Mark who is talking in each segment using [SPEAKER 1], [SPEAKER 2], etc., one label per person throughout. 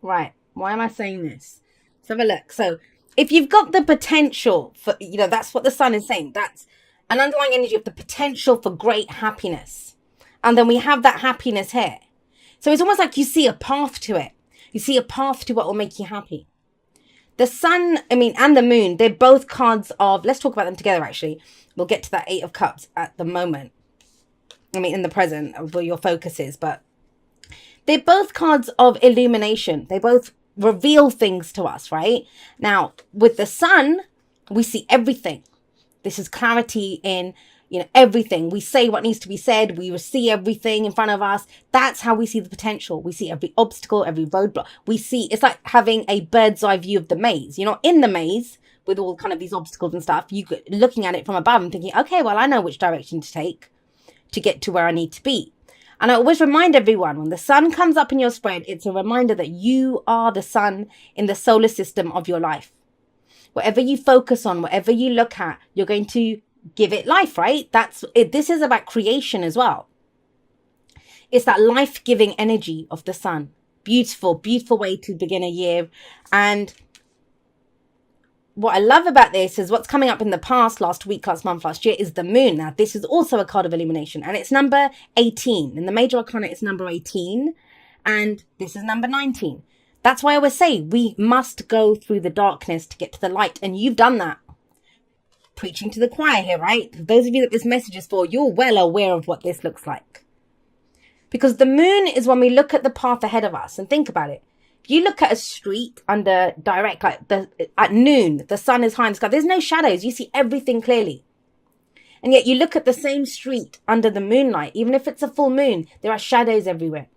[SPEAKER 1] Right. Why am I saying this? Let's have a look. So if you've got the potential for, that's what the sun is saying. That's an underlying energy of the potential for great happiness. And then we have that happiness here. So it's almost like you see a path to it. You see a path to what will make you happy. The sun, and the moon, they're both cards of, let's talk about them together actually. We'll get to that Eight of Cups at the moment. In the present, where your focus is, but they're both cards of illumination. They both reveal things to us, right? Now, with the sun, we see everything. This is clarity in, everything. We say what needs to be said. We see everything in front of us. That's how we see the potential. We see every obstacle, every roadblock. It's like having a bird's eye view of the maze. You're not in the maze with all kind of these obstacles and stuff. Looking at it from above and thinking, okay, well, I know which direction to take to get to where I need to be. And I always remind everyone, when the sun comes up in your spread, it's a reminder that you are the sun in the solar system of your life. Whatever you focus on, whatever you look at, you're going to give it life, right? That's it. This is about creation as well. It's that life-giving energy of the sun. Beautiful, beautiful way to begin a year. And what I love about this is what's coming up in the past, last week, last month, last year, is the moon. Now, this is also a card of illumination, and it's number 18. In the major arcana, it's number 18, and this is number 19. That's why I always say we must go through the darkness to get to the light, and you've done that. Preaching to the choir here, right? Those of you that this message is for, you're well aware of what this looks like. Because the moon is when we look at the path ahead of us, and think about it. If you look at a street under direct, at noon, the sun is high in the sky. There's no shadows. You see everything clearly. And yet you look at the same street under the moonlight, even if it's a full moon, there are shadows everywhere.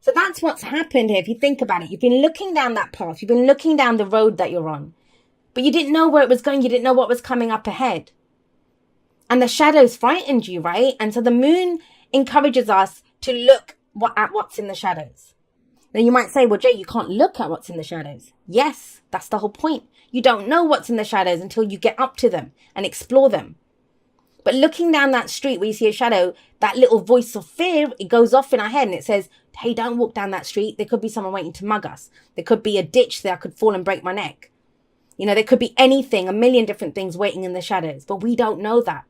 [SPEAKER 1] So that's what's happened here. If you think about it, you've been looking down that path. You've been looking down the road that you're on. But you didn't know where it was going. You didn't know what was coming up ahead. And the shadows frightened you, right? And so the moon encourages us to look at what's in the shadows. Then you might say, well, Jay, you can't look at what's in the shadows. Yes, that's the whole point. You don't know what's in the shadows until you get up to them and explore them. But looking down that street where you see a shadow, that little voice of fear, it goes off in our head and it says, hey, don't walk down that street. There could be someone waiting to mug us. There could be a ditch there. I could fall and break my neck. There could be anything, a million different things waiting in the shadows. But we don't know that.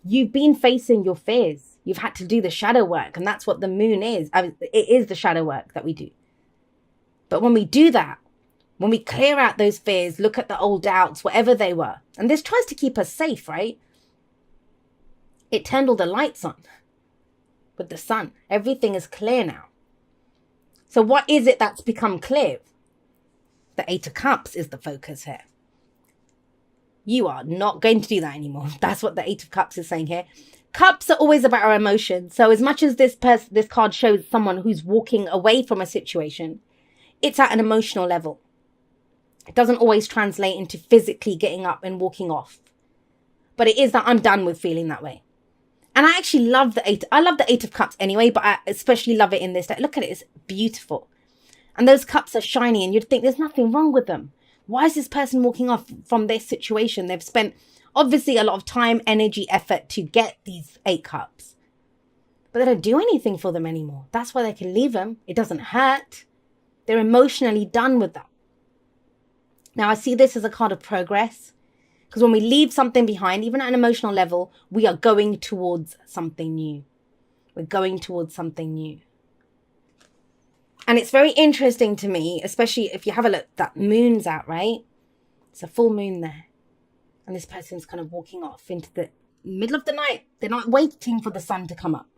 [SPEAKER 1] You've been facing your fears. You've had to do the shadow work, and that's what the moon is. It is the shadow work that we do. But when we do that, when we clear out those fears, look at the old doubts, whatever they were, and this tries to keep us safe, right? It turned all the lights on with the sun. Everything is clear now. So what is it that's become clear? The Eight of Cups is the focus here. You are not going to do that anymore. That's what the Eight of Cups is saying here. Cups are always about our emotions. So as much as this card shows someone who's walking away from a situation, it's at an emotional level. It doesn't always translate into physically getting up and walking off. But it is that I'm done with feeling that way. And I actually love the Eight. I love the Eight of Cups anyway, but I especially love it in this. Look at it. It's beautiful. And those cups are shiny and you'd think there's nothing wrong with them. Why is this person walking off from this situation? They've spent obviously a lot of time, energy, effort to get these 8 cups. But they don't do anything for them anymore. That's why they can leave them. It doesn't hurt. They're emotionally done with that. Now, I see this as a card of progress. Because when we leave something behind, even at an emotional level, we are going towards something new. We're going towards something new. And it's very interesting to me, especially if you have a look, that moon's out, right? It's a full moon there. And this person's kind of walking off into the middle of the night. They're not waiting for the sun to come up.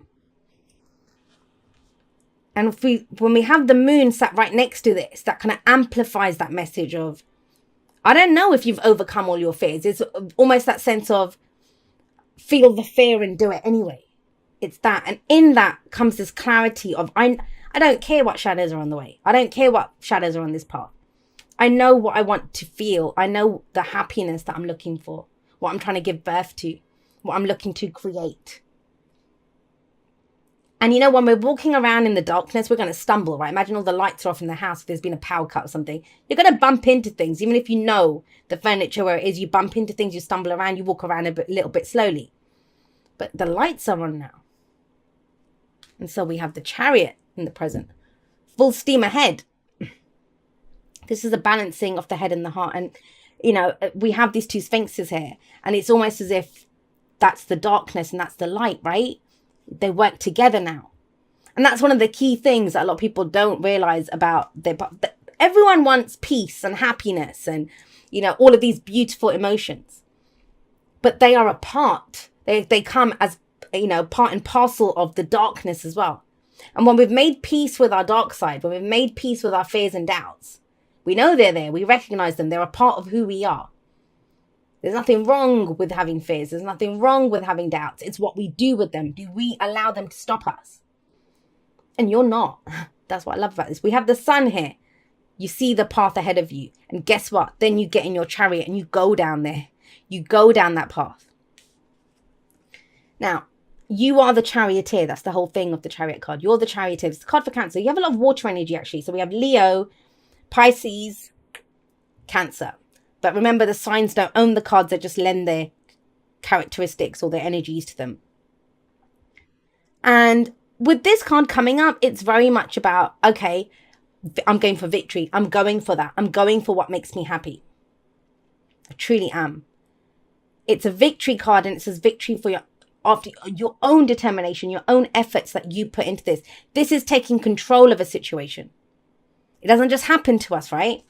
[SPEAKER 1] And when we have the moon sat right next to this, that kind of amplifies that message of, I don't know if you've overcome all your fears. It's almost that sense of feel the fear and do it anyway. It's that. And in that comes this clarity of, I don't care what shadows are on the way. I don't care what shadows are on this path. I know what I want to feel. I know the happiness that I'm looking for, what I'm trying to give birth to, what I'm looking to create. And you know, when we're walking around in the darkness, we're going to stumble, right? Imagine all the lights are off in the house. If there's been a power cut or something, you're going to bump into things. Even if you know the furniture where it is, you bump into things, you stumble around, you walk around a little bit slowly. But the lights are on now. And so we have the Chariot in the present. full steam ahead. This is a balancing of the head and the heart. And, we have these two sphinxes here, and it's almost as if that's the darkness and that's the light, right? They work together now. And that's one of the key things that a lot of people don't realize about everyone wants peace and happiness and, all of these beautiful emotions. But they are a part. They come as, part and parcel of the darkness as well. And when we've made peace with our dark side, when we've made peace with our fears and doubts, we know they're there. We recognize them. They're a part of who we are. There's nothing wrong with having fears. There's nothing wrong with having doubts. It's what we do with them. Do we allow them to stop us? And you're not. That's what I love about this. We have the sun here. You see the path ahead of you. And guess what? Then you get in your chariot and you go down there. You go down that path. Now, you are the charioteer. That's the whole thing of the chariot card. You're the charioteer. It's the card for Cancer. You have a lot of water energy, actually. So we have Leo, Pisces, Cancer. But remember, the signs don't own the cards. They just lend their characteristics or their energies to them. And with this card coming up, it's very much about, okay, I'm going for victory. I'm going for that. I'm going for what makes me happy. I truly am. It's a victory card, and it says victory for after your own determination, your own efforts that you put into this. This is taking control of a situation. It doesn't just happen to us, right?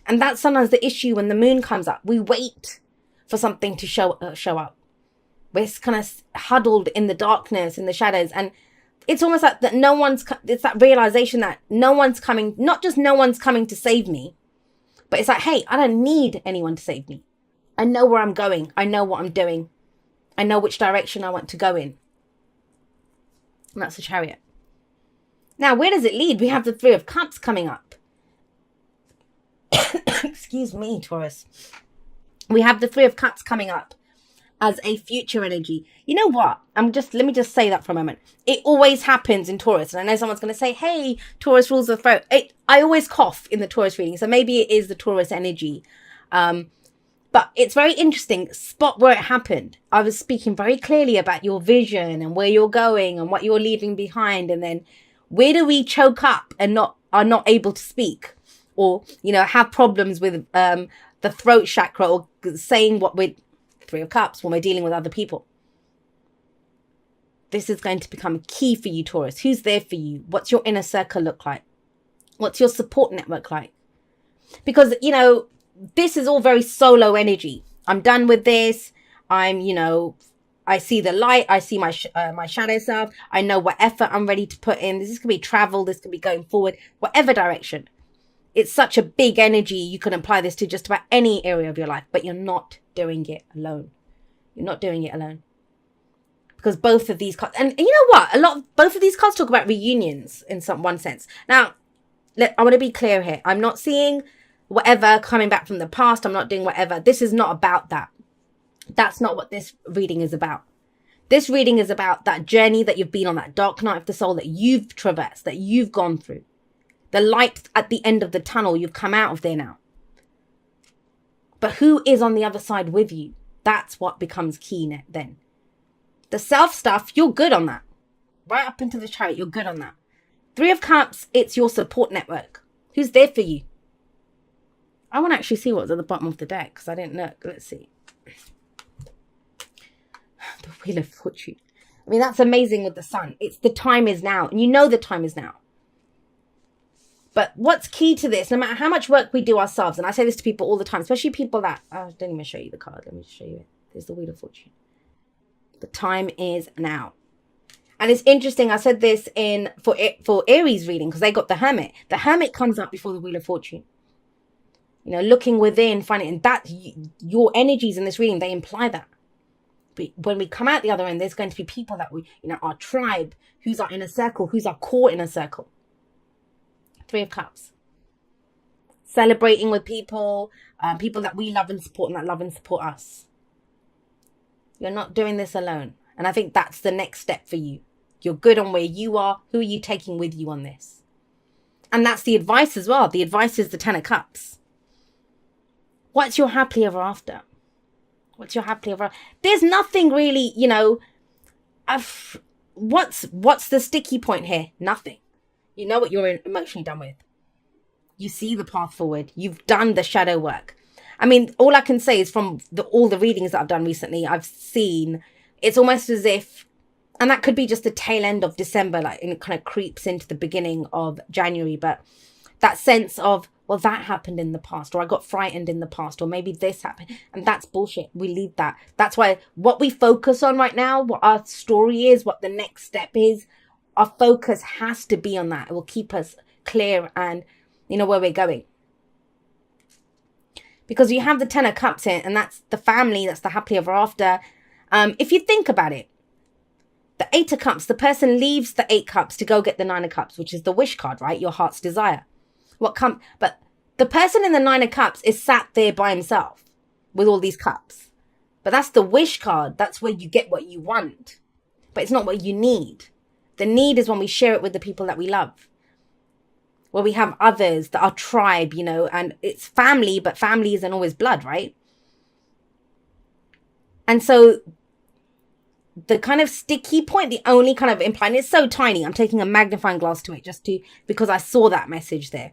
[SPEAKER 1] And that's sometimes the issue when the moon comes up. We wait for something to show up. We're kind of huddled in the darkness, in the shadows. And it's almost like that it's that realization that no one's coming, not just no one's coming to save me, but it's like, hey, I don't need anyone to save me. I know where I'm going. I know what I'm doing. I know which direction I want to go in. And that's the Chariot. Now, where does it lead? We have the Three of Cups coming up. Excuse me, Taurus. We have the Three of Cups coming up as a future energy. You know what? Let me just say that for a moment. It always happens in Taurus. And I know someone's going to say, hey, Taurus rules the throat. I always cough in the Taurus reading. So maybe it is the Taurus energy. But it's very interesting. Spot where it happened. I was speaking very clearly about your vision and where you're going and what you're leaving behind. And then where do we choke up and are not able to speak? Or, have problems with the throat chakra, or saying what we're Three of Cups when we're dealing with other people. This is going to become key for you, Taurus. Who's there for you? What's your inner circle look like? What's your support network like? Because, this is all very solo energy. I'm done with this. I see the light. I see my shadow self. I know what effort I'm ready to put in. This could be travel. This could be going forward, whatever direction. It's such a big energy. You can apply this to just about any area of your life, but you're not doing it alone. You're not doing it alone. Because both of these cards, and you know what? Both of these cards talk about reunions in one sense. Now, I want to be clear here. I'm not seeing whatever coming back from the past. I'm not doing whatever. This is not about that. That's not what this reading is about. This reading is about that journey that you've been on, that dark night of the soul that you've traversed, that you've gone through. The light at the end of the tunnel, you've come out of there now. But who is on the other side with you? That's what becomes key then. The self stuff, you're good on that. Right up into the Chariot, you're good on that. Three of Cups, it's your support network. Who's there for you? I want to actually see what's at the bottom of the deck because I didn't look. Let's see. The Wheel of Fortune. I mean, that's amazing with the Sun. It's the time is now. And you know the time is now. But what's key to this, no matter how much work we do ourselves, and I say this to people all the time, especially people that, I didn't even show you the card. Let me show you it. There's the Wheel of Fortune. The time is now. And it's interesting. I said this for Aries reading because they got the Hermit. The Hermit comes up before the Wheel of Fortune. Looking within, finding that your energies in this reading, they imply that. But when we come out the other end, there's going to be people that our tribe, who's our inner circle, who's our core inner circle. Three of Cups. Celebrating with people, people that we love and support and that love and support us. You're not doing this alone. And I think that's the next step for you. You're good on where you are. Who are you taking with you on this? And that's the advice as well. The advice is the Ten of Cups. What's your happily ever after? What's your happily ever after? There's nothing really, what's the sticky point here? Nothing. You know what you're emotionally done with. You see the path forward. You've done the shadow work. I mean, all I can say is from all the readings that I've done recently, I've seen it's almost as if, and that could be just the tail end of December, like, and it kind of creeps into the beginning of January. But that sense of, well, that happened in the past, or I got frightened in the past, or maybe this happened. And that's bullshit. We leave that. That's why what we focus on right now, what our story is, what the next step is, our focus has to be on that. It will keep us clear and where we're going. Because you have the Ten of Cups in, and that's the family, that's the happily ever after. If you think about it, the Eight of Cups, the person leaves the Eight Cups to go get the Nine of Cups, which is the wish card, right? Your heart's desire. But the person in the Nine of Cups is sat there by himself with all these cups. But that's the wish card. That's where you get what you want. But it's not what you need. The need is when we share it with the people that we love. Where we have others that are tribe, and it's family, but family isn't always blood, right? And so the kind of sticky point, the only kind of implying, it's so tiny. I'm taking a magnifying glass to it because I saw that message there.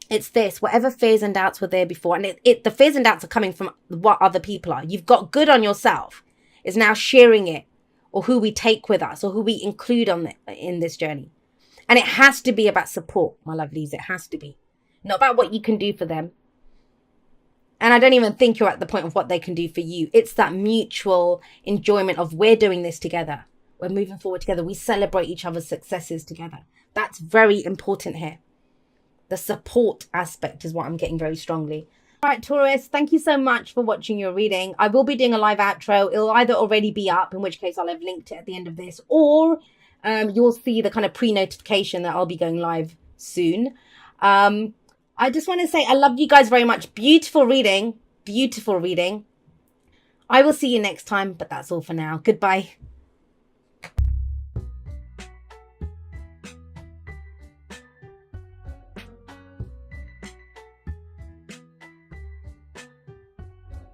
[SPEAKER 1] It's this, whatever fears and doubts were there before. And the fears and doubts are coming from what other people are. You've got good on yourself. It's now sharing it, or who we take with us, or who we include in this journey. And it has to be about support, my lovelies. It has to be. Not about what you can do for them. And I don't even think you're at the point of what they can do for you. It's that mutual enjoyment of we're doing this together. We're moving forward together. We celebrate each other's successes together. That's very important here. The support aspect is what I'm getting very strongly. All right, Taurus, thank you so much for watching your reading. I will be doing a live outro. It'll either already be up, in which case I'll have linked it at the end of this, or you'll see the kind of pre-notification that I'll be going live soon. I just want to say I love you guys very much. Beautiful reading. Beautiful reading. I will see you next time, but that's all for now. Goodbye.